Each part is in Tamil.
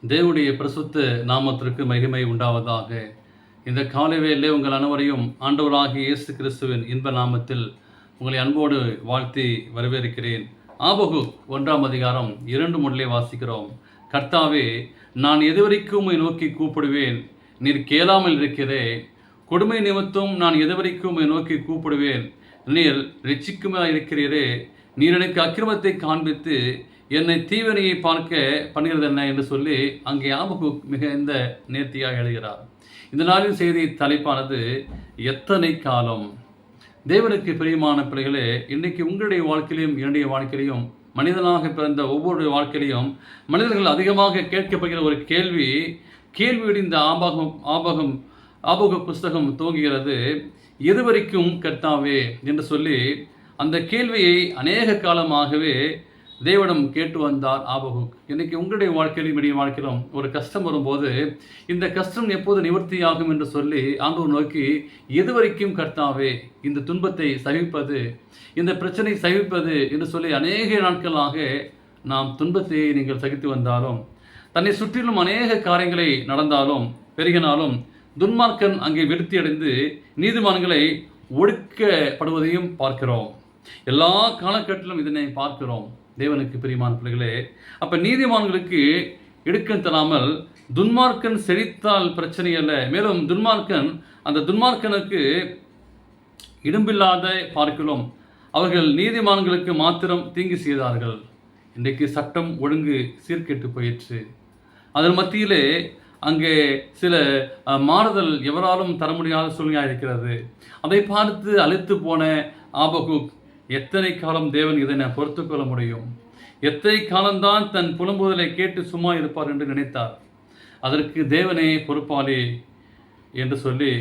தேவனுடைய பிரசுத்த நாமத்திற்கு மகிமை உண்டாவதாக. இந்த காலை வேளையிலே உங்கள் அனைவரையும் ஆண்டவராகிய இயேசு கிறிஸ்துவின் இன்ப நாமத்தில் உங்களை அன்போடு வாழ்த்தி வரவேற்கிறேன். ஆபகுக் 1ஆம் அதிகாரம் 2 முதலே வாசிக்கிறோம். கர்த்தாவே, நான் எதுவரைக்கும் உம்மை நோக்கி கூப்பிடுவேன், நீர் கேளாமல் இருக்கிறே. கொடுமை நிமித்தம் நான் எதுவரைக்கும் உம்மை நோக்கி கூப்பிடுவேன், நீர் இரட்சிக்குமாய் இருக்கிறீரே. நீர் எனக்கு அக்கிரமத்தை காண்பித்து என்னை தீவினையை பார்க்க பண்ணுகிறது என்ன என்று சொல்லி அங்கே ஆபகுக் மிகுந்த நேர்த்தியாக எழுதுகிறார். இந்த நாளின் செய்தி தலைப்பானது எத்தனை காலம். தேவனுக்கு பிரியமான பிள்ளைகளே, இன்றைக்கு உங்களுடைய வாழ்க்கையிலும் என்னுடைய வாழ்க்கையிலையும் மனிதனாக பிறந்த ஒவ்வொரு வாழ்க்கையிலையும் மனிதர்கள் அதிகமாக கேட்கப்படுகிற ஒரு கேள்வியோடு இந்த ஆபகுக் புஸ்தகம் துவங்குகிறது. எதுவரைக்கும் கர்த்தாவே என்று சொல்லி அந்த கேள்வியை அநேக காலமாகவே தேவனிடம் கேட்டு வந்தார் ஆபகுக். இன்னைக்கு உங்களுடைய வாழ்க்கையிலும் என்னுடைய வாழ்க்கையிலும் ஒரு கஷ்டம் வரும்போது இந்த கஷ்டம் எப்போது நிவர்த்தியாகும் என்று சொல்லி ஆண்டவர் நோக்கி, எதுவரைக்கும் கர்த்தாவே இந்த துன்பத்தை சகிப்பது, இந்த பிரச்சனை சகிப்பது என்று சொல்லி அநேக நாட்களாக நாம் துன்பத்தை நீங்கள் சகித்து வந்தாலும், தன்னை சுற்றிலும் அநேக காரியங்களை நடந்தாலும் பெருகினாலும் துன்மார்க்கன் அங்கே விருத்தியடைந்து நீதிமான்களை ஒடுக்கப்படுவதையும் பார்க்கிறோம். எல்லா காலகட்டத்திலும் இதனை பார்க்கிறோம். தேவனுக்கு பிரியமான பிள்ளைகளே, அப்ப நீதிமான்களுக்கு இடுக்கன் தராமல் துன்மார்க்கன் செழித்தால் பிரச்சனை அல்ல, மேலும் அந்த துன்மார்க்கனுக்கு இடும்பில்லாத பார்க்கிறோம். அவர்கள் நீதிமான்களுக்கு மாத்திரம் தீங்கு செய்தார்கள். இன்றைக்கு சட்டம் ஒழுங்கு சீர்கெட்டு போயிற்று. அதன் மத்தியிலே அங்கே சில மாறுதல் எவராலும் தர முடியாத சூழ்நிலையாக இருக்கிறது. அதை பார்த்து அழைத்து போன ஆபகுக், எத்தனை காலம் தேவன் இதனை பொறுத்து கொள்ள முடியும், எத்தனை காலம்தான் தன் புலம்புதலை கேட்டு சும்மா இருப்பார் என்று நினைத்தார். அதற்கு தேவனே பொறுப்பாளி என்று சொல்லி,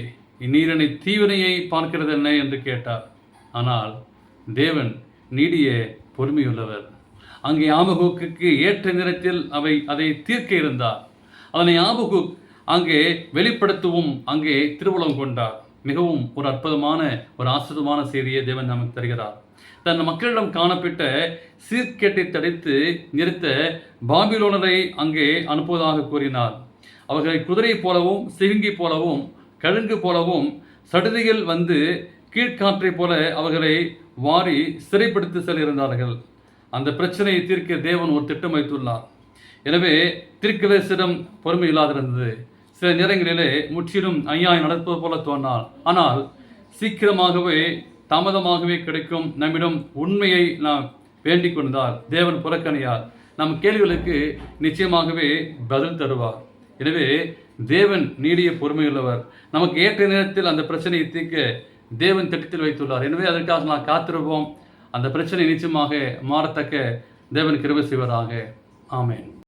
நீரனை தீவினையை பார்க்கிறது என்ன என்று கேட்டார். ஆனால் தேவன் நீடிய பொறுமையுள்ளவர். அங்கே ஆபகுக்கு ஏற்ற நேரத்தில் அதை தீர்க்க இருந்தார். அதனை ஆபகுக் அங்கே வெளிப்படுத்தவும் அங்கே திருவுளம் கொண்டார். மிகவும் ஒரு அற்புதமான ஒரு ஆச்சரியமான செய்தியை தேவன் நமக்கு தருகிறார். தன் மக்களிடம் காணப்பட்ட சீர்கேட்டை தடுத்து நிறுத்த பாபிலோனரை அங்கே அனுப்புவதாக கூறினார். அவர்களை குதிரை போலவும் சிவிங்கி போலவும் கழுங்கு போலவும் சடுதியில் வந்து கீழ்காற்றை போல அவர்களை வாரி சிறைப்படுத்தி செல்கிறார்கள். அந்த பிரச்சனையை தீர்க்க தேவன் ஒரு திட்டம் வைத்துள்ளார். எனவே தீர்க்கதரிசியிடம் பொறுமை இல்லாதிருந்தது. சில நேரங்களிலே முற்றிலும் அநியாயம் நடப்பது போல தோன்றால், ஆனால் சீக்கிரமாகவே தாமதமாகவே கிடைக்கும். நம்மிடம் உண்மையை நாம் வேண்டிக் கொண்டால் தேவன் புறக்கணியார். நம் கேள்விகளுக்கு நிச்சயமாகவே பதில் தருவார். எனவே தேவன் நீடிய பொறுமையுள்ளவர். நமக்கு ஏற்ற நேரத்தில் அந்த பிரச்சனையை தீர்க்க தேவன் திட்டத்தில் வைத்துள்ளார். எனவே அதற்காக நாம் காத்திருப்போம். அந்த பிரச்சனை நிச்சயமாக மாறத்தக்க தேவன் கிருபை செய்வராக. ஆமென்.